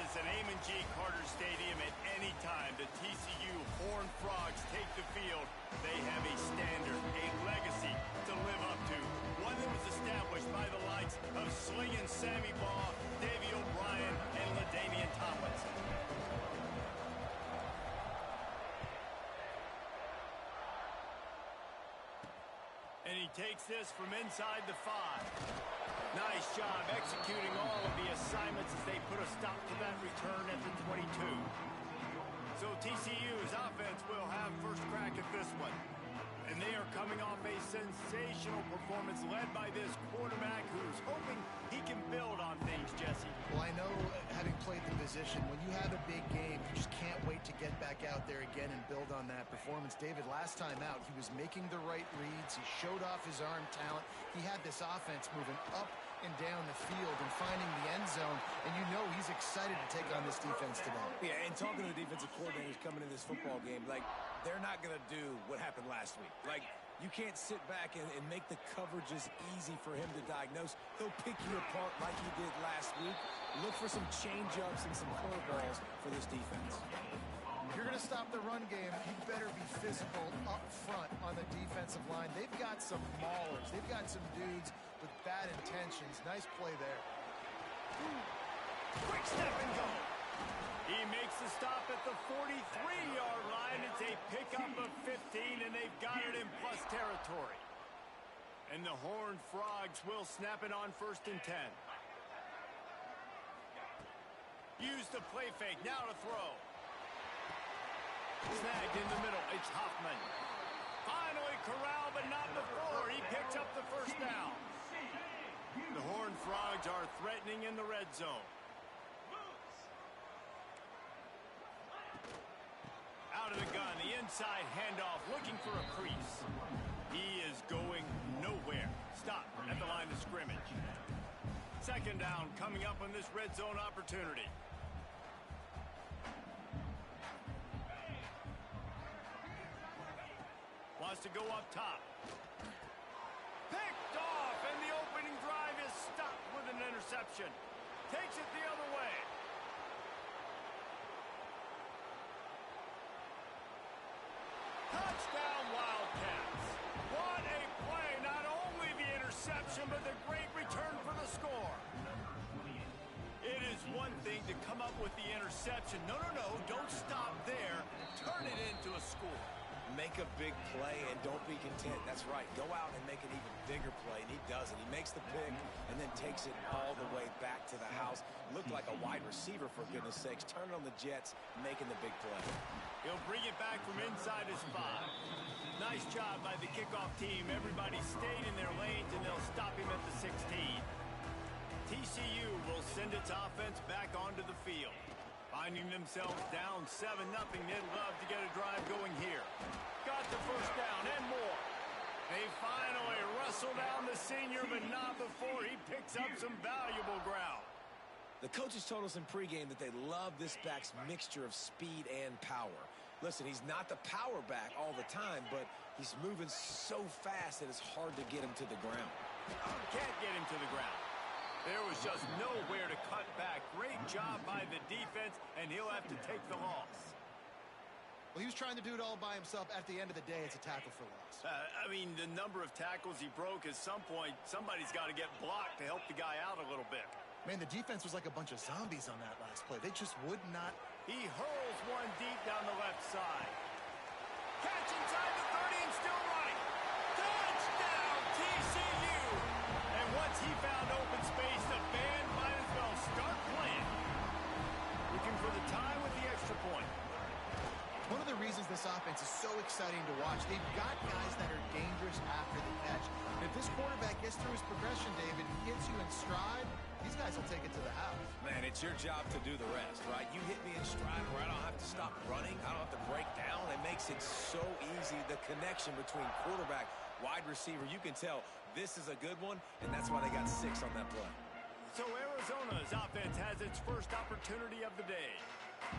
is an Amon G. Carter Stadium at any time the TCU Horned Frogs take the field. They have a standard, a legacy to live up to. One that was established by the likes of Slingin' Sammy Baugh, Davey O'Brien, and LaDainian Tomlinson. And he takes this from inside the 5. Nice job executing all of the assignments as they put a stop to that return at the 22. So TCU's offense will have first crack at this one. And they are coming off a sensational performance led by this quarterback who's hoping he can build on things, Jesse. Well, I know, having played the position, when you have a big game, you just can't wait to get back out there again and build on that performance. David, last time out, he was making the right reads. He showed off his arm talent. He had this offense moving up and down the field and finding the end zone, and you know he's excited to take on this defense today. Yeah, and talking to the defensive coordinators coming in this football game, like, they're not going to do what happened last week. Like, you can't sit back and make the coverages easy for him to diagnose. He'll pick you apart like he did last week. Look for some change-ups and some curveballs for this defense. If you're going to stop the run game, you better be physical up front on the defensive line. They've got some maulers. They've got some dudes with bad intentions. Nice play there. Quick step and go. He makes the stop at the 43-yard line. It's a pickup of 15, and they've got it in plus territory. And the Horned Frogs will snap it on 1st and 10. Use the play fake. Now to throw. Snagged in the middle. It's Hoffman. Finally corralled, but not before. He picks up the first down. The Horned Frogs are threatening in the red zone. Out of the gun, the inside handoff, looking for a crease. He is going nowhere. Stop at the line of scrimmage. 2nd down coming up on this red zone opportunity. Wants to go up top. Picked off, and the opening drive is stopped with an interception. Takes it the other way. Touchdown, Wildcats. What a play. Not only the interception, but the great return for the score. It is one thing to come up with the interception. No, don't stop there. Turn it into a score. Make a big play and don't be content. That's right. Go out and make an even bigger play, and he does it. He makes the pick and then takes it all the way back to the house. Looked like a wide receiver, for goodness sakes. Turn on the Jets, making the big play. He'll bring it back from inside his 5. Nice job by the kickoff team. Everybody stayed in their lanes, and they'll stop him at the 16. TCU will send its offense back onto the field. Finding themselves down 7-0, they'd love to get a drive going here. Got the first down and more. They finally wrestle down the senior, but not before he picks up some valuable ground. The coaches told us in pregame that they love this back's mixture of speed and power. Listen, he's not the power back all the time, but he's moving so fast that it's hard to get him to the ground. Can't get him to the ground. There was just nowhere to cut back. Great job by the defense, and he'll have to take the loss. Well, he was trying to do it all by himself. At the end of the day, it's a tackle for loss. I mean, the number of tackles he broke, at some point, somebody's got to get blocked to help the guy out a little bit. Man, the defense was like a bunch of zombies on that last play. They just would not. He hurls one deep down the left side. Catch inside the 30 and still running. Touchdown, TCU! And once he found open space, the band might as well start playing. Looking for the tie with the extra point. One of the reasons this offense is so exciting to watch, they've got guys that are dangerous after the catch. And if this quarterback gets through his progression, David, he gets you in stride, these guys will take it to the house. Man, it's your job to do the rest, right? You hit me in stride where I don't have to stop running. I don't have to break down. It makes it so easy, the connection between quarterback, wide receiver. You can tell this is a good one, and that's why they got 6 on that play. So Arizona's offense has its first opportunity of the day.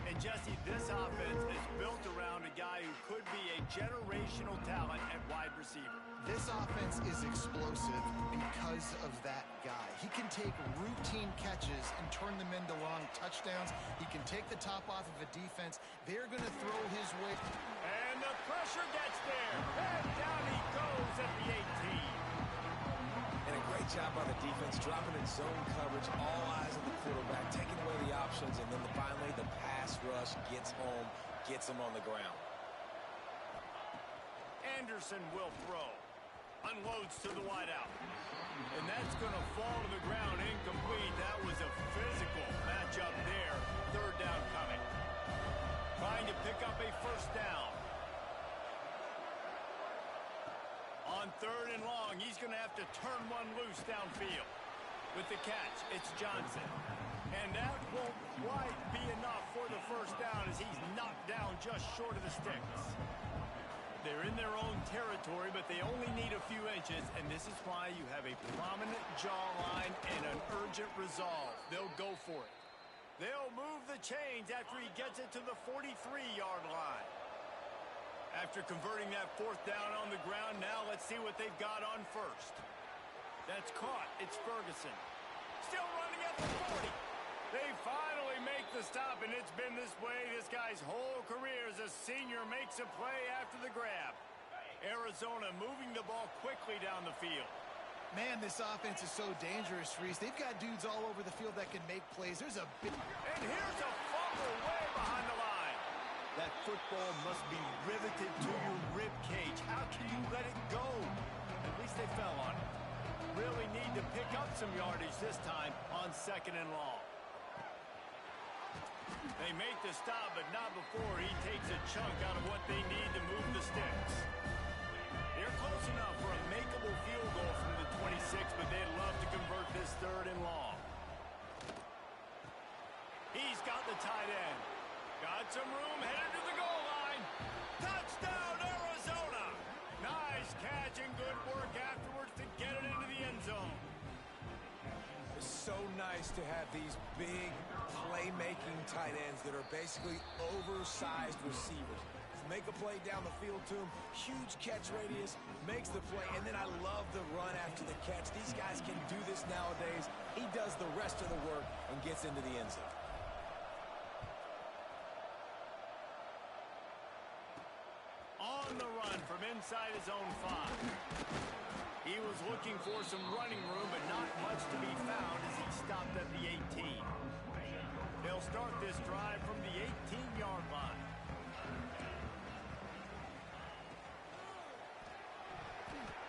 And Jesse, this offense is built around a guy who could be a generational talent at wide receiver. This offense is explosive because of that guy. He can take routine catches and turn them into long touchdowns. He can take the top off of a defense. They're going to throw his way. And the pressure gets there. And down he goes at the 18. And a great job by the defense, dropping in zone coverage, all eyes on the quarterback, taking away the options, and then finally the pass rush gets home, gets him on the ground. Anderson will throw. Unloads to the wideout. And that's going to fall to the ground incomplete. That was a physical matchup there. Third down coming. Trying to pick up a first down. On third and long, he's going to have to turn one loose downfield. With the catch, it's Johnson. And that won't quite be enough for the first down as he's knocked down just short of the sticks. They're in their own territory, but they only need a few inches, and this is why you have a prominent jawline and an urgent resolve. They'll go for it. They'll move the chains after he gets it to the 43-yard line. After converting that fourth down on the ground, now let's see what they've got on first. That's caught. It's Ferguson. Still running at the 40. They finally make the stop, and it's been this way this guy's whole career as a senior makes a play after the grab. Arizona moving the ball quickly down the field. Man, this offense is so dangerous, Reese. They've got dudes all over the field that can make plays. There's a big... And here's a fumble way behind the line. That football must be riveted to your rib cage. How can you let it go? At least they fell on it. Really need to pick up some yardage this time on second and long. They make the stop, but not before he takes a chunk out of what they need to move the sticks. They're close enough for a makeable field goal from the 26, but they'd love to convert this third and long. He's got the tight end. Got some room, headed to the goal line. Touchdown, Arizona! Nice catch and good work afterwards to get it into the end zone. It's so nice to have these big playmaking tight ends that are basically oversized receivers. Make a play down the field to him, huge catch radius, makes the play, and then I love the run after the catch. These guys can do this nowadays. He does the rest of the work and gets into the end zone. On the run from inside his own 5. He was looking for some running room, but not much to be found as he stopped at the 18. They'll start this drive from the 18-yard line.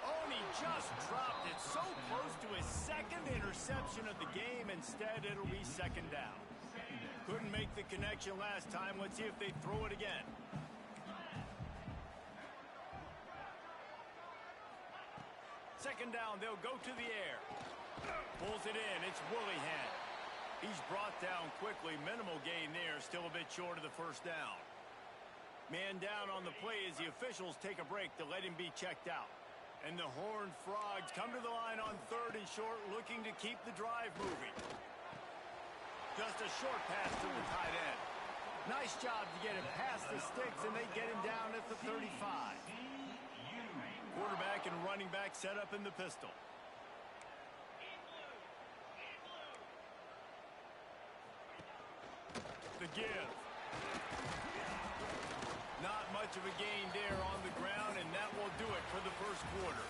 Oh, and he just dropped it so close to his second interception of the game. Instead, it'll be second down. Couldn't make the connection last time. Let's see if they throw it again. Second down, they'll go to the air. Pulls it in, it's Willihan. He's brought down quickly, minimal gain there, still a bit short of the first down. Man down on the play as the officials take a break to let him be checked out. And the Horned Frogs come to the line on third and short, looking to keep the drive moving. Just a short pass to the tight end. Nice job to get it past the sticks, and they get him down at the 35. Quarterback and running back set up in the pistol. The give. Not much of a gain there on the ground, and that will do it for the first quarter.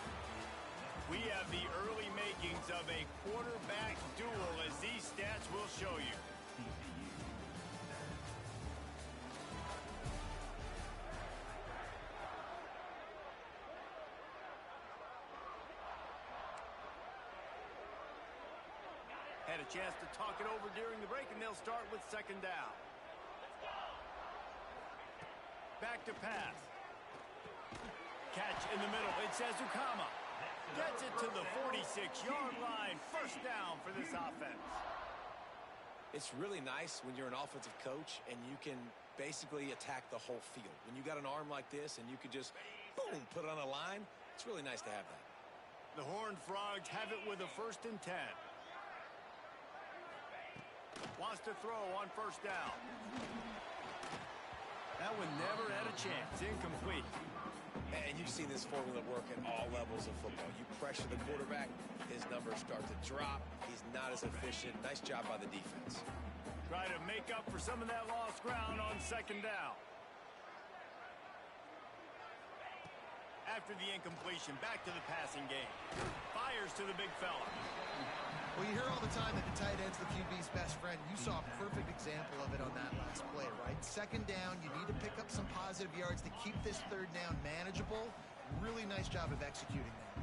We have the early makings of a quarterback duel, as these stats will show you. Had a chance to talk it over during the break, and they'll start with second down. Back to pass. Catch in the middle. It's Ezukama. Gets it to the 46-yard line. First down for this offense. It's really nice when you're an offensive coach and you can basically attack the whole field. When you got an arm like this and you could just, boom, put it on a line, it's really nice to have that. The Horned Frogs have it with a 1st and 10. Wants to throw on first down. That one never had a chance. Incomplete. And you've seen this formula work at all levels of football. You pressure the quarterback, his numbers start to drop. He's not as efficient. Nice job by the defense. Try to make up for some of that lost ground on second down. After the incompletion, back to the passing game. Fires to the big fella. Well, you hear all the time that the tight end's the QB's best friend. You saw a perfect example of it on that last play, right? Second down, you need to pick up some positive yards to keep this third down manageable. Really nice job of executing that.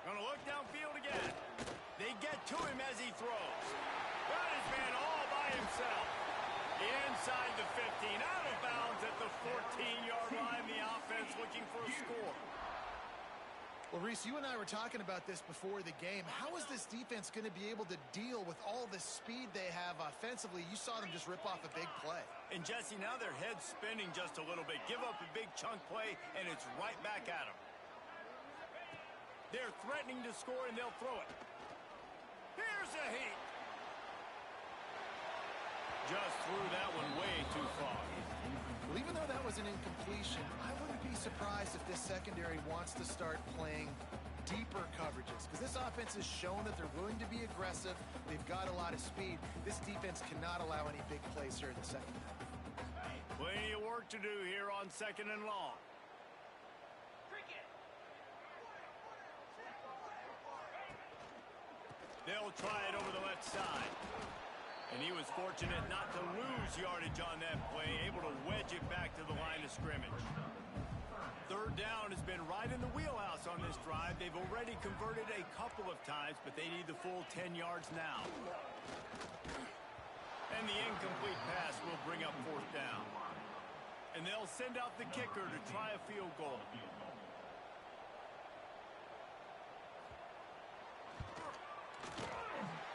Gonna look downfield again. They get to him as he throws. Got his man all by himself. Inside the 15, out of bounds at the 14-yard line. The offense looking for a score. Well, Reese, you and I were talking about this before the game. How is this defense going to be able to deal with all the speed they have offensively? You saw them just rip off a big play. And, Jesse, now their head's spinning just a little bit. Give up a big chunk play, and it's right back at them. They're threatening to score, and they'll throw it. Here's a heat. Just threw that one way too far. Well, even though that was an incompletion, I wouldn't be surprised if this secondary wants to start playing deeper coverages, because this offense has shown that they're willing to be aggressive. They've got a lot of speed. This defense cannot allow any big plays here in the second half. Plenty of work to do here on second and long. They'll try it over the left side. And he was fortunate not to lose yardage on that play, able to wedge it back to the line of scrimmage. Third down has been right in the wheelhouse on this drive. They've already converted a couple of times, but they need the full 10 yards now. And the incomplete pass will bring up fourth down. And they'll send out the kicker to try a field goal.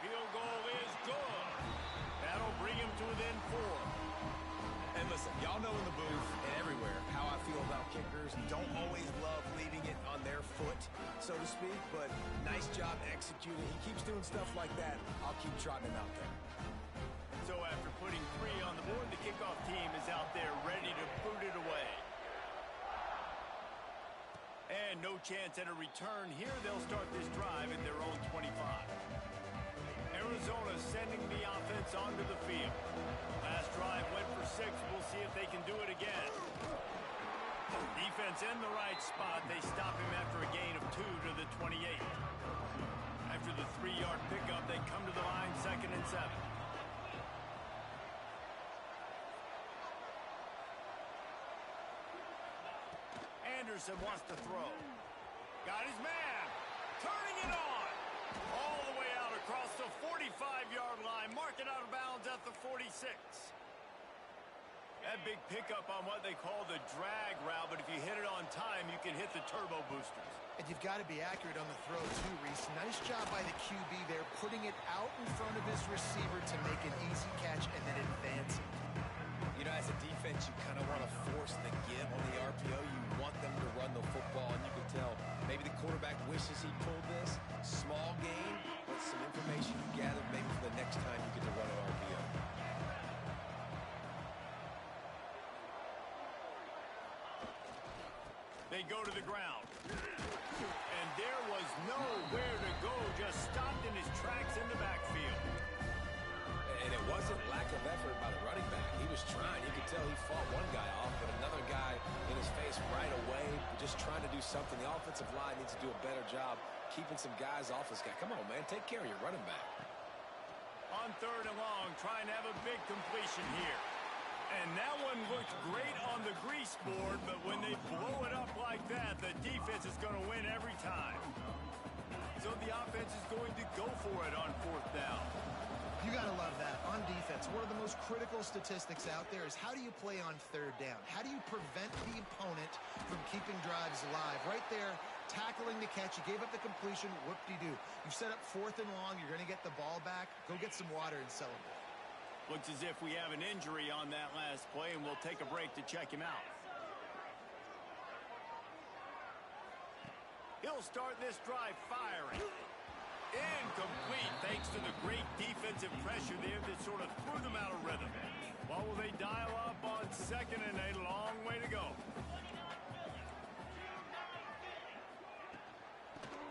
Field goal is good. That'll bring him to within 4. And listen, y'all know in the booth and everywhere how I feel about kickers. Don't always love leaving it on their foot, so to speak, but nice job executing. He keeps doing stuff like that. I'll keep trotting him out there. So after putting 3 on the board, the kickoff team is out there ready to boot it away. And no chance at a return here. They'll start this drive at their own 25. Arizona sending the offense onto the field. Last drive went for 6. We'll see if they can do it again. Defense in the right spot. They stop him after a gain of 2 to the 28. After the 3-yard pickup, they come to the line, 2nd and 7. Anderson wants to throw. Got his man. Turning it on. All the way out across the 45-yard line. Mark it out of bounds at the 46. That big pickup on what they call the drag route, but if you hit it on time, you can hit the turbo boosters. And you've got to be accurate on the throw, too, Reese. Nice job by the QB there, putting it out in front of his receiver to make an easy catch and then advance it. You know, as a defense, you kind of want to force the give on the RPO. You want them to run the football, and you can tell maybe the quarterback wishes he pulled this. Small gain, but some information you gather maybe for the next time you get to run an RPO. They go to the ground. And there was nowhere to go, just stopped in his tracks in the backfield. And it wasn't lack of effort by the running back. He was trying. You could tell he fought one guy off, but another guy in his face right away, just trying to do something. The offensive line needs to do a better job keeping some guys off his guy. Come on, man. Take care of your running back. On 3rd and long, trying to have a big completion here. And that one looked great on the grease board, but when they blow it up like that, the defense is going to win every time. So the offense is going to go for it on 4th down. You got to love that. On defense, one of the most critical statistics out there is how do you play on 3rd down? How do you prevent the opponent from keeping drives alive? Right there, tackling the catch. You gave up the completion. Whoop-de-doo. You set up 4th and long. You're going to get the ball back. Go get some water and celebrate. Looks as if we have an injury on that last play, and we'll take a break to check him out. He'll start this drive firing. Incomplete thanks to the great defensive pressure there that sort of threw them out of rhythm. Well, will they dial up on 2nd and a long way to go?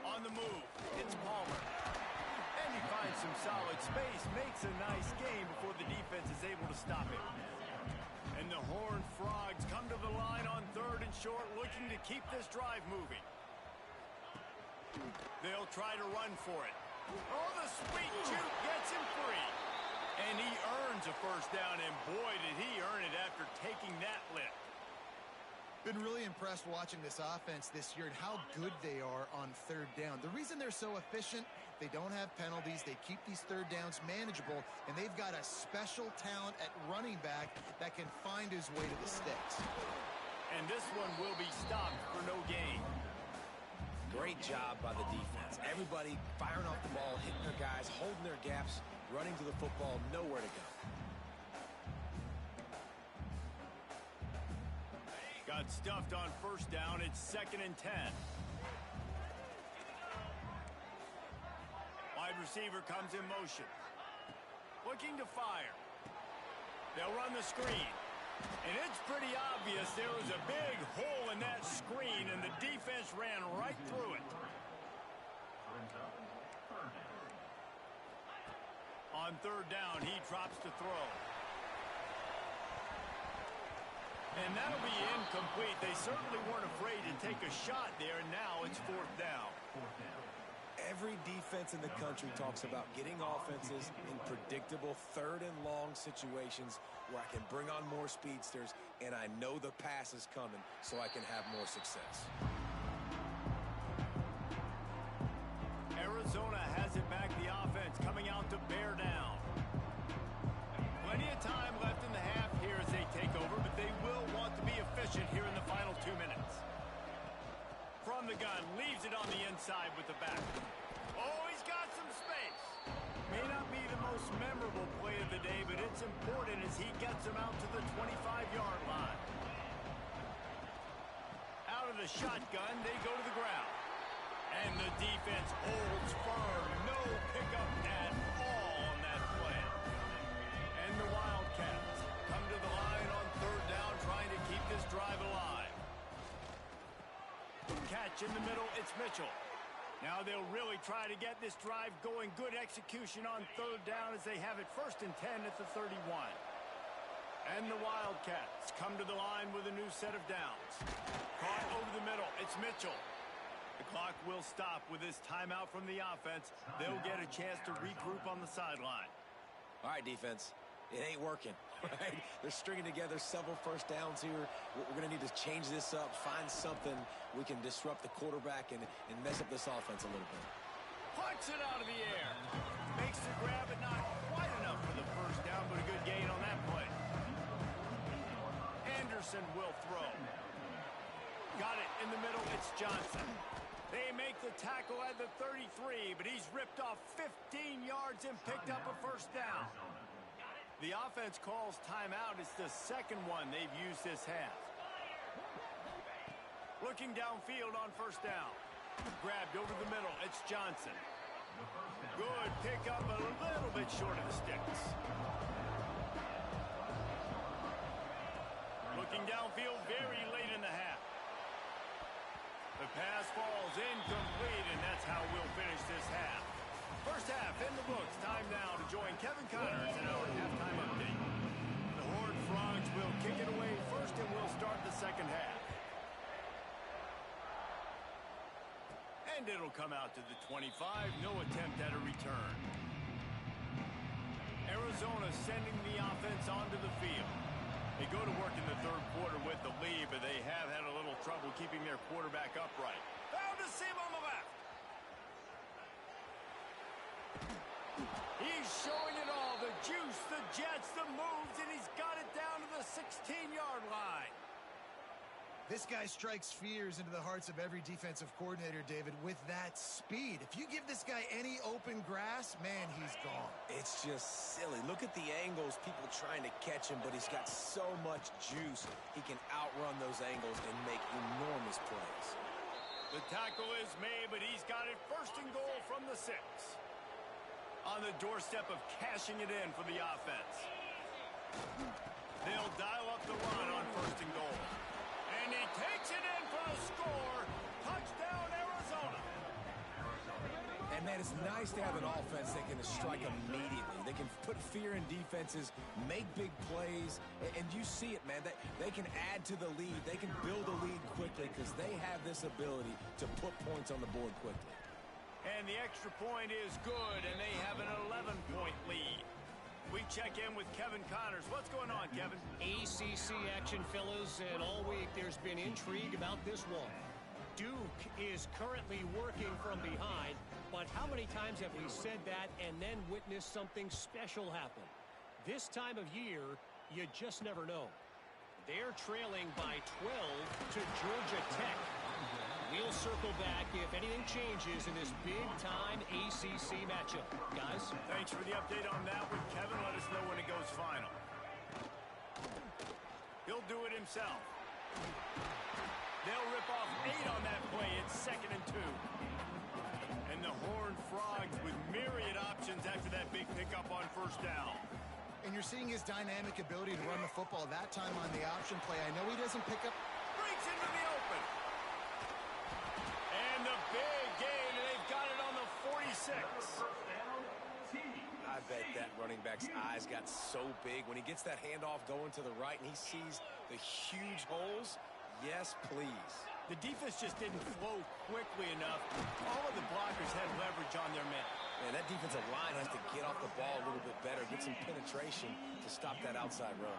On the move, it's Palmer. And he finds some solid space, makes a nice game before the defense is able to stop it. And the Horned Frogs come to the line on 3rd and short, looking to keep this drive moving. They'll try to run for it. Oh, the sweet juke gets him free. And he earns a first down, and boy, did he earn it after taking that lift. Been really impressed watching this offense this year and how good they are on 3rd down. The reason they're so efficient, they don't have penalties. They keep these 3rd downs manageable, and they've got a special talent at running back that can find his way to the sticks. And this one will be stopped for no gain. Great job by the defense. Everybody firing off the ball, hitting their guys, holding their gaps, running to the football, nowhere to go. Got stuffed on 1st down. It's 2nd and 10. Wide receiver comes in motion. Looking to fire. They'll run the screen. And it's pretty obvious there was a big hole in that screen, and the defense ran right through it. On 3rd down, he drops to throw. And that'll be incomplete. They certainly weren't afraid to take a shot there, and now it's 4th down. Every defense in the country talks about getting offenses in predictable 3rd and long situations where I can bring on more speedsters and I know the pass is coming so I can have more success. Arizona has it back, the offense coming out to bear down. Plenty of time left in the half here as they take over, but they will want to be efficient here in the final 2 minutes. From the gun, leaves it on the inside with the back. Oh, he's got some space. May not be the most memorable play of the day, but it's important as he gets him out to the 25-yard line. Out of the shotgun, they go to the ground. And the defense holds firm. No pickup at all on that play. And the Wildcats come to the line on 3rd down, trying to keep this drive alive. Catch in the middle, it's Mitchell. Now they'll really try to get this drive going. Good execution on 3rd down as they have it 1st and 10 at the 31. And the Wildcats come to the line with a new set of downs. Caught over the middle, it's Mitchell. The clock will stop with this timeout from the offense. They'll get a chance to regroup on the sideline. All right, defense. It ain't working. Right? They're stringing together several first downs here. We're going to need to change this up, find something we can disrupt the quarterback and mess up this offense a little bit. Punts it out of the air. Makes the grab, but not quite enough for the first down, but a good gain on that play. Anderson will throw. Got it in the middle. It's Johnson. They make the tackle at the 33, but he's ripped off 15 yards and picked up a first down. The offense calls timeout. It's the 2nd one they've used this half. Looking downfield on 1st down. Grabbed over the middle. It's Johnson. Good pickup, a little bit short of the sticks. Looking downfield very late in the half. The pass falls incomplete, and that's how we'll finish this half. First half in the books. Time now to join Kevin Connors in our halftime update. The Horned Frogs will kick it away first, and we'll start the 2nd half. And it'll come out to the 25. No attempt at a return. Arizona sending the offense onto the field. They go to work in the 3rd quarter with the lead, but they have had a little trouble keeping their quarterback upright. Found a seam on the left. He's showing it all. The juice, the jets, the moves, and he's got it down to the 16-yard line. This guy strikes fears into the hearts of every defensive coordinator, David, with that speed. If you give this guy any open grass, man, he's gone. It's just silly. Look at the angles, people trying to catch him, but he's got so much juice. He can outrun those angles and make enormous plays. The tackle is made, but he's got it first and goal from the 6. On the doorstep of cashing it in for the offense. They'll dial up the run on first and goal. And he takes it in for the score. Touchdown, Arizona. And, man, it's nice to have an offense that can strike immediately. They can put fear in defenses, make big plays, and you see it, man. They can add to the lead. They can build a lead quickly because they have this ability to put points on the board quickly. And the extra point is good, and they have an 11-point lead. We check in with Kevin Connors. What's going on, Kevin? ACC action, fellas, and all week there's been intrigue about this one. Duke is currently working from behind, but how many times have we said that and then witnessed something special happen? This time of year, you just never know. They're trailing by 12 to Georgia Tech. We'll circle back if anything changes in this big-time ACC matchup. Guys? Thanks for the update on that one, Kevin. Let us know when it goes final. He'll do it himself. They'll rip off 8 on that play. It's 2nd and 2. And the Horned Frogs with myriad options after that big pickup on first down. And you're seeing his dynamic ability to run the football that time on the option play. I know he doesn't pick up. Breaks into the open. And the big gain, and they've got it on the 46. I bet that running back's eyes got so big when he gets that handoff going to the right and he sees the huge holes. Yes, please. The defense just didn't flow quickly enough. All of the blockers had leverage on their men. Man, that defensive line has to get off the ball a little bit better, get some penetration to stop that outside run.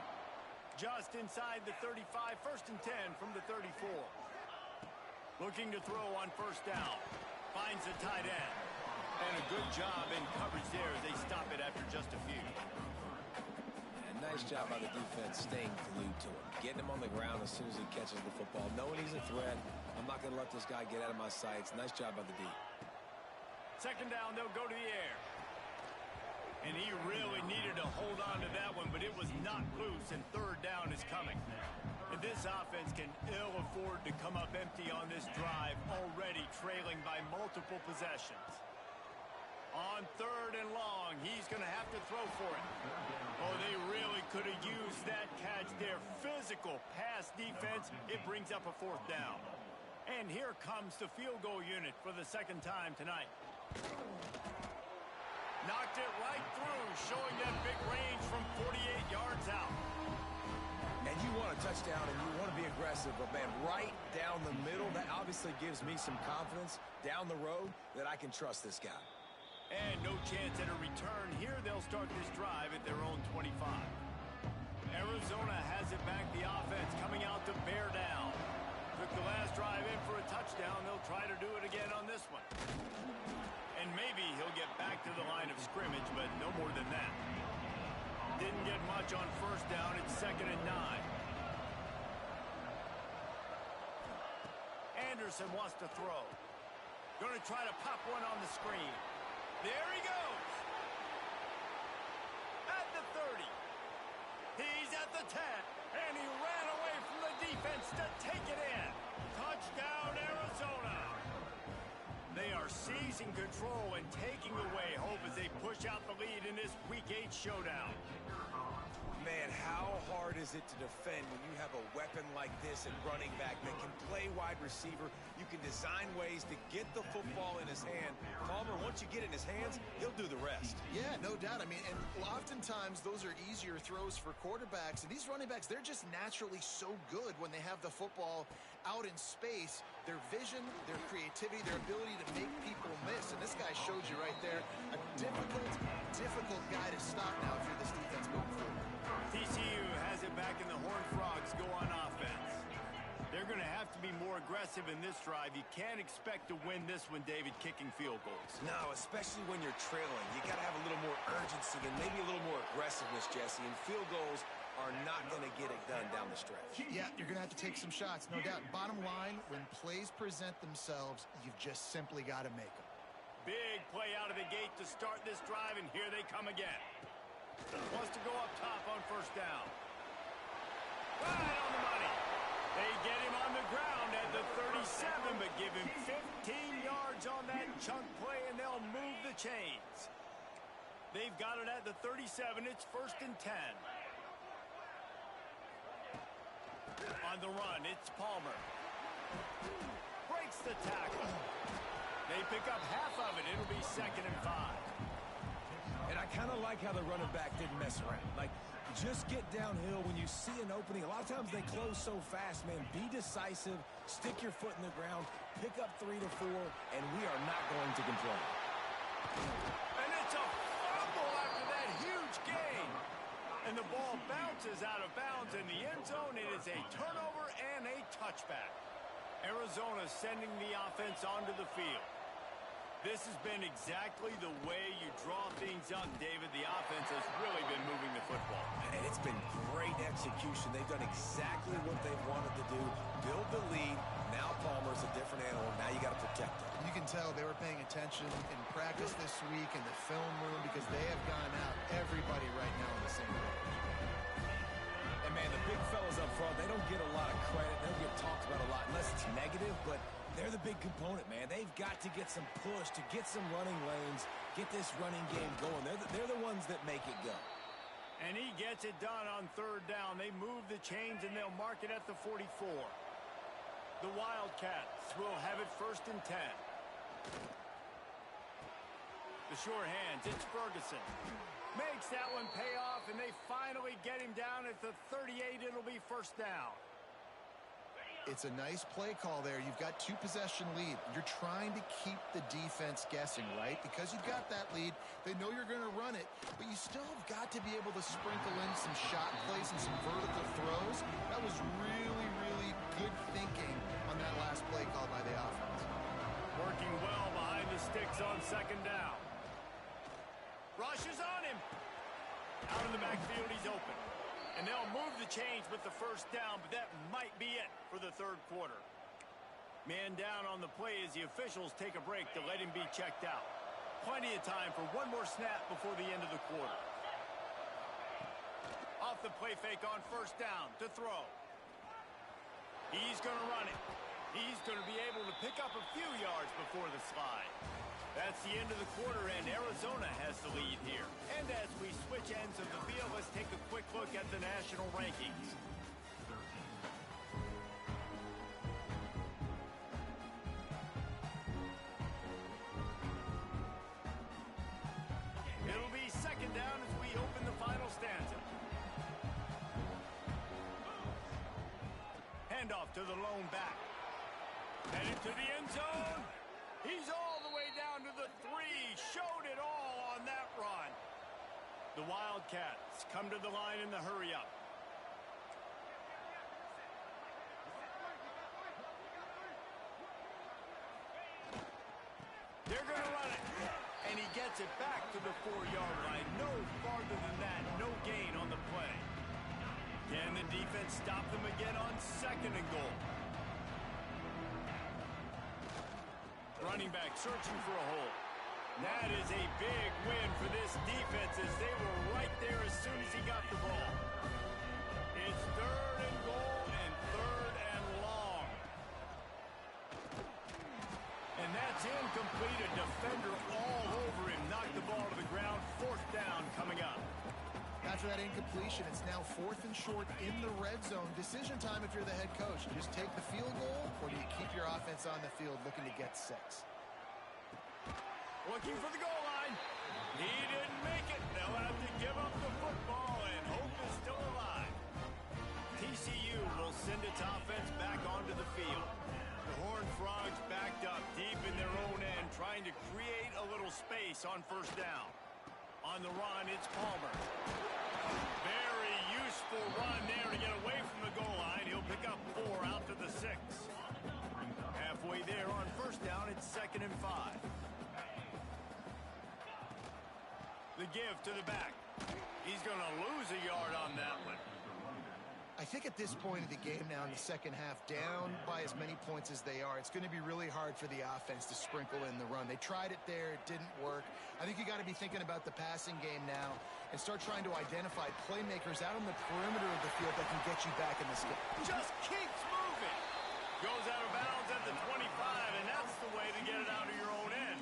Just inside the 35, 1st and 10 from the 34. Looking to throw on first down. Finds the tight end. And a good job in coverage there as they stop it after just a few. And nice job by the defense staying glued to him. Getting him on the ground as soon as he catches the football. Knowing he's a threat, I'm not going to let this guy get out of my sights. Nice job by the D. 2nd down, they'll go to the air. And he really needed to hold on to that one, but it was knocked loose, and 3rd down is coming. And this offense can ill afford to come up empty on this drive, already trailing by multiple possessions. On 3rd and long, he's going to have to throw for it. Oh, they really could have used that catch there. Physical pass defense. It brings up a 4th down. And here comes the field goal unit for the 2nd time tonight. Knocked it right through, showing that big range from 48 yards out. And you want a touchdown and you want to be aggressive, but, man, right down the middle, that obviously gives me some confidence down the road that I can trust this guy. And no chance at a return. Here they'll start this drive at their own 25. Arizona has it back. The offense coming out to bear down. Took the last drive in for a touchdown. They'll try to do it again on this one. And maybe he'll get back to the line of scrimmage, but no more than that. Didn't get much on first down. It's 2nd and 9. Anderson wants to throw. Going to try to pop one on the screen. There he goes. At the 30. He's at the 10. And he ran away from the defense to take it in. Touchdown, Arizona. They are seizing control and taking away hope as they push out the lead in this Week 8 showdown. Man, how hard is it to defend when you have a weapon like this at running back that can play wide receiver? You can design ways to get the football in his hand. Palmer, once you get it in his hands, he'll do the rest. Yeah, no doubt. I mean, and oftentimes those are easier throws for quarterbacks. And these running backs, they're just naturally so good when they have the football out in space. Their vision, their creativity, their ability to make people miss. And this guy shows you right there a difficult guy to stop now if you're this defense moving forward. TCU has it back and the Horned Frogs go on offense. They're going to have to be more aggressive in this drive. You can't expect to win this one, David, kicking field goals. No, especially when you're trailing. You got to have a little more urgency and maybe a little more aggressiveness, Jesse. And field goals are not going to get it done down the stretch. Yeah, you're going to have to take some shots, no doubt. Bottom line, when plays present themselves, you've just simply got to make them. Big play out of the gate to start this drive, and here they come again. Wants to go up top on first down. Right on the money. They get him on the ground at the 37, but give him 15 yards on that chunk play, and they'll move the chains. They've got it at the 37. It's 1st and 10. On the run, it's Palmer. Breaks the tackle. They pick up half of it. It'll be 2nd and 5. And I kind of like how the running back didn't mess around. Like, just get downhill when you see an opening. A lot of times they close so fast, man. Be decisive, stick your foot in the ground, pick up 3 to 4, and we are not going to complain. And it's a fumble after that huge gain. And the ball bounces out of bounds in the end zone. It is a turnover and a touchback. Arizona sending the offense onto the field. This has been exactly the way you draw things up, David. The offense has really been moving the football. And it's been great execution. They've done exactly what they've wanted to do. Build the lead. Now Palmer's a different animal. Now you got to protect him. You can tell they were paying attention in practice this week in the film room because they have gone out everybody right now on the same page. And, man, the big fellas up front, they don't get a lot of credit. They don't get talked about a lot unless it's negative, but they're the big component, man. They've got to get some push, to get some running lanes, get this running game going. They're the ones that make it go. And he gets it done on 3rd down. They move the chains, and they'll mark it at the 44. The Wildcats will have it 1st and 10. The sure hands, it's Ferguson. Makes that one pay off, and they finally get him down at the 38. It'll be 1st down. It's a nice play call there. You've got 2-possession lead. You're trying to keep the defense guessing, right? Because you've got that lead, they know you're going to run it, but you still have got to be able to sprinkle in some shot plays and some vertical throws. That was really, really good thinking on that last play call by the offense. Working well behind the sticks on 2nd down. Rush is on him. Out of the backfield, he's open. And they'll move the chains with the 1st down, but that might be it for the 3rd quarter. Man down on the play as the officials take a break to let him be checked out. Plenty of time for one more snap before the end of the quarter. Off the play fake on 1st down to throw. He's going to run it. He's going to be able to pick up a few yards before the slide. That's the end of the quarter, and Arizona has the lead here. And as we switch ends of the field, let's take a quick look at the national rankings. It'll be 2nd down as we open the final stanza. Handoff to the lone back. Headed to the end zone. He's all the way down to the 3. Showed it all on that run. The Wildcats come to the line in the hurry-up. They're going to run it. And he gets it back to the 4-yard line. No farther than that. No gain on the play. Can the defense stop them again on 2nd and goal? Running back searching for a hole. That is a big win for this defense as they were right there as soon as he got the ball. It's 3rd and goal and 3rd and long. And that's incomplete. A defender all over him. Knocked the ball to the ground. 4th down coming up. After that incompletion, it's now 4th and short in the red zone. Decision time if you're the head coach. Just take the field goal, or do you keep your offense on the field looking to get 6? Looking for the goal line. He didn't make it. They'll have to give up the football, and hope is still alive. TCU will send its offense back onto the field. The Horned Frogs backed up deep in their own end, trying to create a little space on 1st down. On the run, it's Palmer. Very useful run there to get away from the goal line. He'll pick up 4 out to the 6. Halfway there on 1st down, it's 2nd and 5. The give to the back. He's going to lose a yard on that one. I think at this point of the game now in the second half, down by as many points as they are, it's going to be really hard for the offense to sprinkle in the run. They tried it there. It didn't work. I think you got to be thinking about the passing game now and start trying to identify playmakers out on the perimeter of the field that can get you back in this game. Just keeps moving. Goes out of bounds at the 25, and that's the way to get it out of your own end.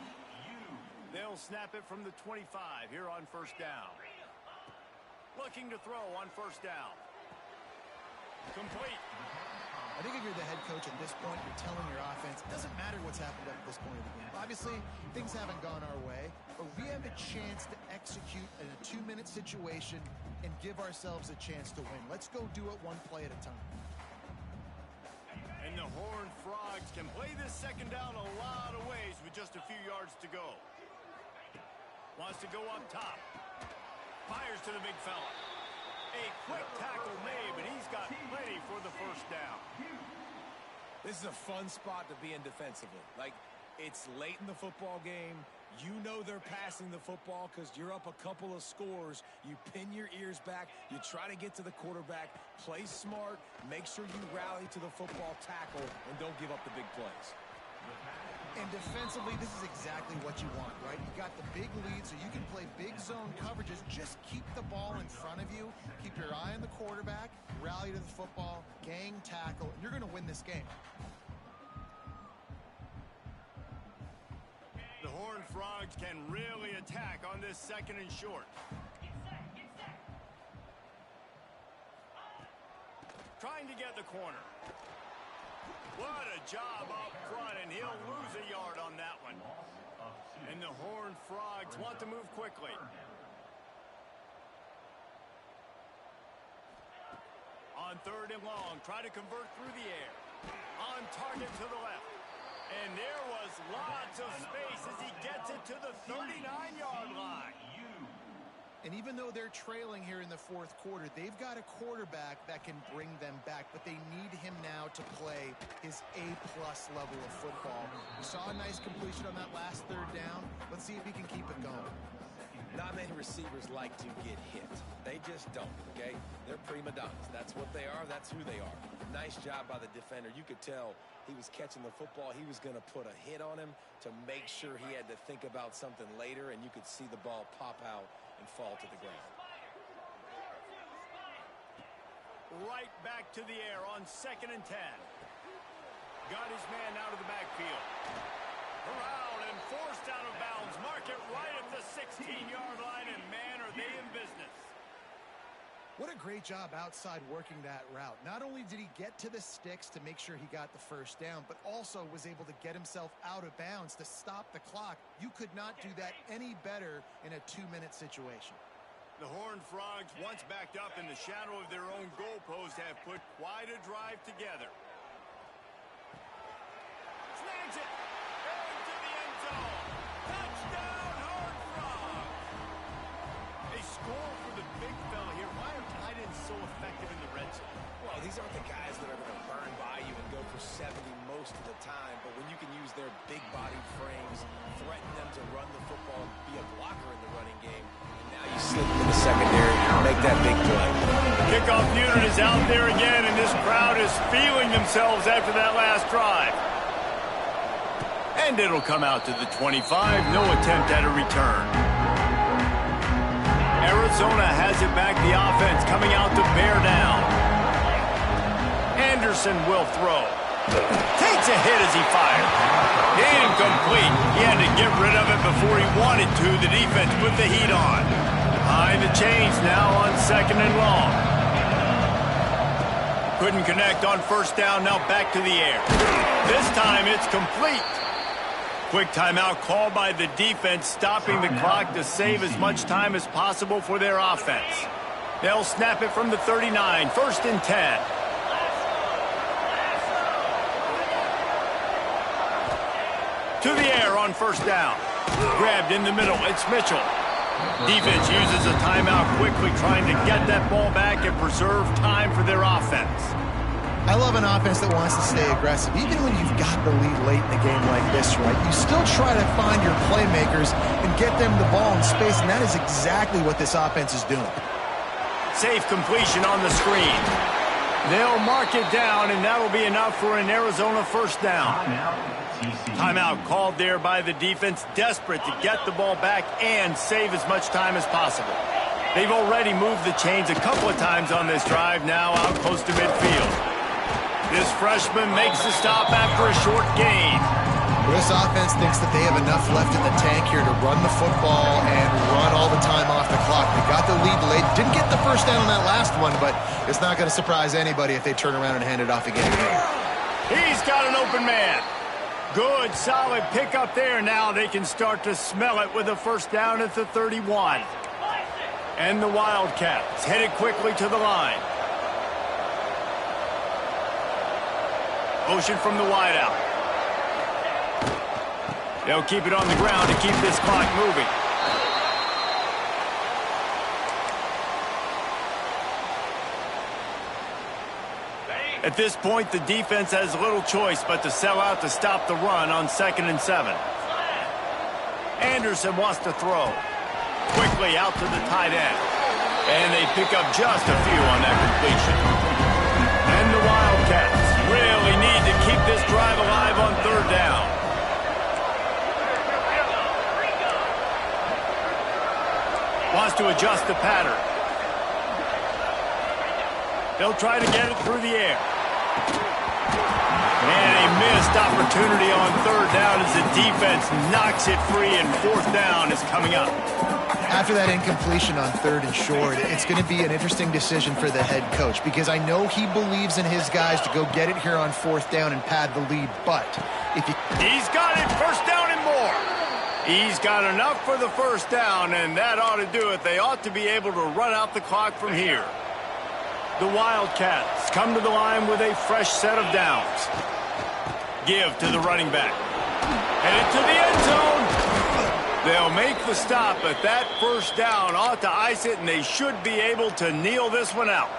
They'll snap it from the 25 here on first down. Looking to throw on first down. Complete. I think if you're the head coach at this point, you're telling your offense, it doesn't matter what's happened up at this point of the game. Obviously, things haven't gone our way, but we have a chance to execute in a 2-minute situation and give ourselves a chance to win. Let's go do it one play at a time. And the Horned Frogs can play this second down a lot of ways with just a few yards to go. Wants to go up top. Fires to the big fella. A quick tackle made, but he's got plenty for the first down. This is a fun spot to be in defensively. Like, it's late in the football game. You know they're passing the football because you're up a couple of scores. You pin your ears back. You try to get to the quarterback. Play smart. Make sure you rally to the football tackle and don't give up the big plays. And defensively, this is exactly what you want, right? You got the big lead, so you can play big zone coverages. Just keep the ball in front of you. Keep your eye on the quarterback. Rally to the football. Gang tackle. And you're going to win this game. The Horned Frogs can really attack on this second and short. Trying to get the corner. What a job up front, and he'll lose a yard on that one. And the Horned Frogs want to move quickly. On third and long, try to convert through the air. On target to the left. And there was lots of space as he gets it to the 39-yard line. And even though they're trailing here in the fourth quarter, they've got a quarterback that can bring them back, but they need him now to play his A-plus level of football. We saw a nice completion on that last third down. Let's see if he can keep it going. Not many receivers like to get hit. They just don't, okay? They're prima donnas. That's what they are. That's who they are. Nice job by the defender. You could tell he was catching the football. He was going to put a hit on him to make sure he had to think about something later, and you could see the ball pop out and fall to the ground. Right back to the air on 2nd and 10. Got his man out of the backfield. Around and forced out of bounds. Mark it right at the 16-yard line, and man, are they in business. What a great job outside working that route. Not only did he get to the sticks to make sure he got the first down, but also was able to get himself out of bounds to stop the clock. You could not do that any better in a 2-minute situation. The Horned Frogs, once backed up in the shadow of their own goalpost, have put quite a drive together. Snags it! Into the end zone! Touchdown, Horned Frogs! A score for the big fella here. Why are tight ends so effective in the red zone? Well, these aren't the guys that are going to burn by you and go for 70 most of the time, but when you can use their big-bodied frames, threaten them to run the football, be a blocker in the running game, and now you slip into the secondary and make that big play. Kickoff unit is out there again, and this crowd is feeling themselves after that last drive. And it'll come out to the 25. No attempt at a return. Arizona has it back. The offense coming out to bear down. Anderson will throw. Takes a hit as he fired. Incomplete. He had to get rid of it before he wanted to. The defense put the heat on. Behind the chains now on 2nd and long. Couldn't connect on first down. Now back to the air. This time it's complete. Quick timeout called by the defense, stopping the clock to save as much time as possible for their offense. They'll snap it from the 39, 1st and 10. To the air on first down. Grabbed in the middle, it's Mitchell. Defense uses a timeout quickly, trying to get that ball back and preserve time for their offense. I love an offense that wants to stay aggressive. Even when you've got the lead late in a game like this, right, you still try to find your playmakers and get them the ball in space, and that is exactly what this offense is doing. Safe completion on the screen. They'll mark it down, and that'll be enough for an Arizona first down. Timeout called there by the defense, desperate to get the ball back and save as much time as possible. They've already moved the chains a couple of times on this drive, now out close to midfield. This freshman makes the stop after a short gain. This offense thinks that they have enough left in the tank here to run the football and run all the time off the clock. They got the lead late. Didn't get the first down on that last one, but it's not going to surprise anybody if they turn around and hand it off again. He's got an open man. Good, solid pickup there. Now they can start to smell it with a first down at the 31. And the Wildcats headed quickly to the line. Motion from the wideout. They'll keep it on the ground to keep this clock moving. At this point, the defense has little choice but to sell out to stop the run on 2nd and 7. Anderson wants to throw. Quickly out to the tight end. And they pick up just a few on that completion. And the Wildcats really need to keep this drive alive on 3rd down. Wants to adjust the pattern. They'll try to get it through the air. And a missed opportunity on 3rd down as the defense knocks it free, and 4th down is coming up. After that incompletion on 3rd and short, it's going to be an interesting decision for the head coach because I know he believes in his guys to go get it here on 4th down and pad the lead, but if you... He's got it, 1st down and more. He's got enough for the 1st down, and that ought to do it. They ought to be able to run out the clock from here. The Wildcats come to the line with a fresh set of downs. Give to the running back. Headed to the end zone. They'll make the stop, but that 1st down ought to ice it, and they should be able to kneel this one out.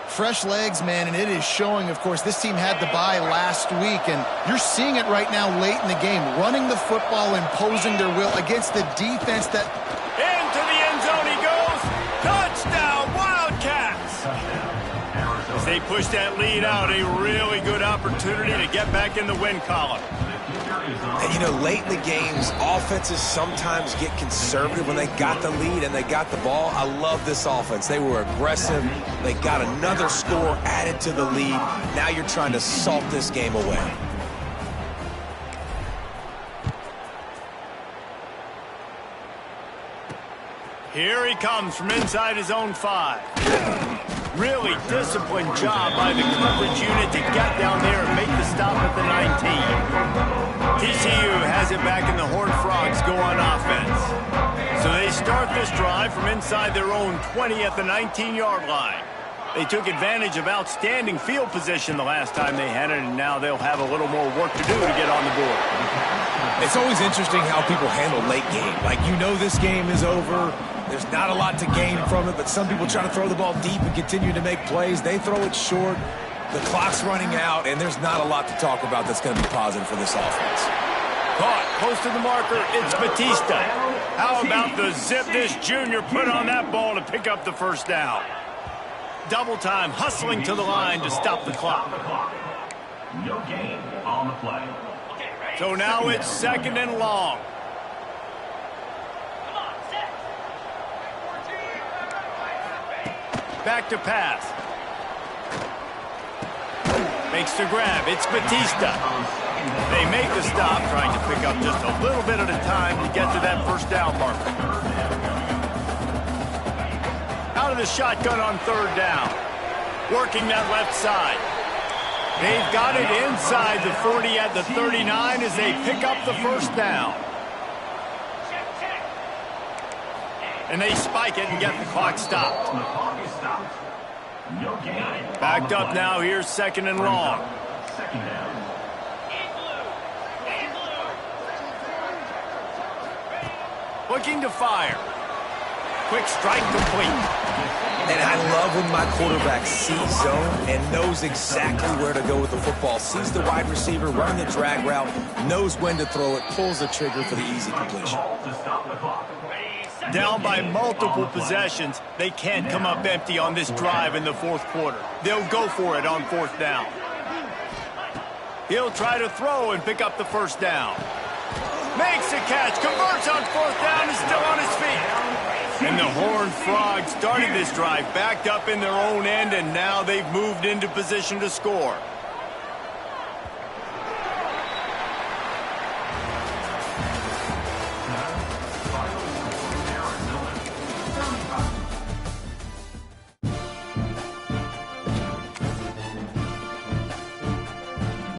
Fresh legs, man, and it is showing, of course. This team had the bye last week, and you're seeing it right now late in the game. Running the football, imposing their will against the defense that... Into the end zone he goes. Touchdown, Wildcats! As they push that lead out, a really good opportunity to get back in the win column. And, you know, late in the games, offenses sometimes get conservative when they got the lead and they got the ball. I love this offense. They were aggressive. They got another score added to the lead. Now you're trying to salt this game away. Here he comes from inside his own 5. Really disciplined job by the coverage unit to get down there and make the stop at the 19. TCU has it back, and the Horned Frogs go on offense. So they start this drive from inside their own 20 at the 19-yard line. They took advantage of outstanding field position the last time they had it, and now they'll have a little more work to do to get on the board. It's always interesting how people handle late game. Like, you know this game is over. There's not a lot to gain from it, but some people try to throw the ball deep and continue to make plays. They throw it short. The clock's running out, and there's not a lot to talk about that's going to be positive for this offense. Caught close to the marker. It's Batista. How about the zip this junior put on that ball to pick up the 1st down? Double time, hustling to the line to stop the clock. No gain on the play. So now it's 2nd and long. Back to pass. Makes the grab. It's Batista. They make the stop, trying to pick up just a little bit at a time to get to that 1st down marker. Out of the shotgun on 3rd down. Working that left side. They've got it inside the 40 at the 39 as they pick up the 1st down. And they spike it and get the clock stopped. Backed up now, here's 2nd and long. Looking to fire. Quick strike complete. And I love when my quarterback sees zone and knows exactly where to go with the football. Sees the wide receiver running the drag route, knows when to throw it, pulls the trigger for the easy completion. Down by multiple possessions, they can't come up empty on this drive in the 4th quarter. They'll go for it on 4th down. He'll try to throw and pick up the 1st down. Makes a catch, converts on 4th down, is still on his feet. And the Horned Frogs started this drive, backed up in their own end, and now they've moved into position to score.